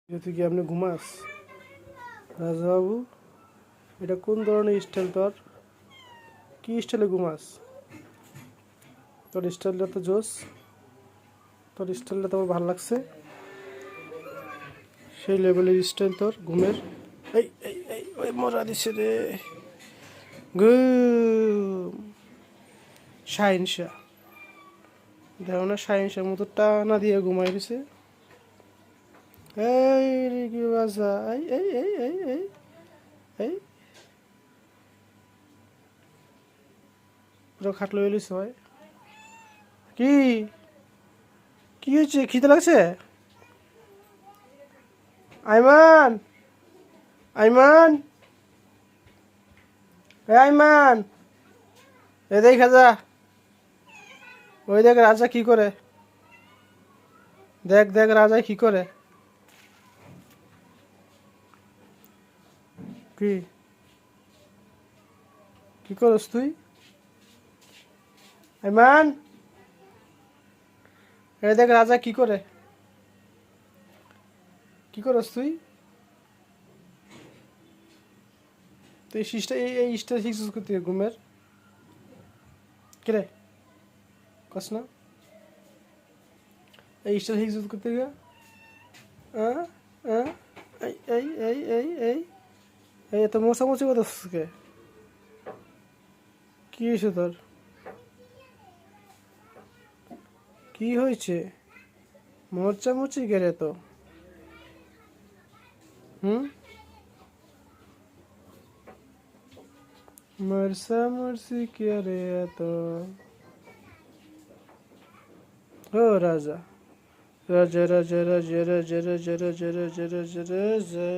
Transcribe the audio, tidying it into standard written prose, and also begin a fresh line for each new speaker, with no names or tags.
তুই কি আপনি ঘুমাস রাজাবাবু? এটা কোন ধরনের স্টাইল তোর? কি স্টাইলে ঘুমাস? তোর স্টাইলটা তো জোস, তোর স্টাইলটা তো আমার ভালো লাগছে। সেই লেভেলের স্টাইল তোর ঘুমের। এই এই এই ওই মরা দিছে রে ঘুম। শাহিনশা, দেখো না শাহিনশার মতো টানা দিয়ে ঘুমাই দিছে। এই রে কি বাজা, এই এই এই এই এই এই পুরো খাটলো এলিস হয়। কি কি হয়েছে? খিদে লাগছে? আইমান, আইমান, এ আইমান, এ দেখা যা, ওই দেখ রাজা কি করে, দেখ দেখ রাজা কি করে। কি কি করস তুই আইমান? এ দেখ রাজা কি করে, কি করস তুই? তুই সিস্টা এই স্টার শিখছিস করতে ঘুমের? কিরে কস না এই স্টার শিখছিস করতে গিয়ে? হ্যাঁ হ্যাঁ, এই এই এই এই এই এই এত মোছামুছি করতেছিস কে? কি হয়েছে তোর? কি হয়েছে? মোচামুচি গেলে তো হুম, মরসা মরসি কে রে তো। ও রাজা, রাজা রাজা রাজা রাজা রাজা রাজা রাজা রাজা রাজা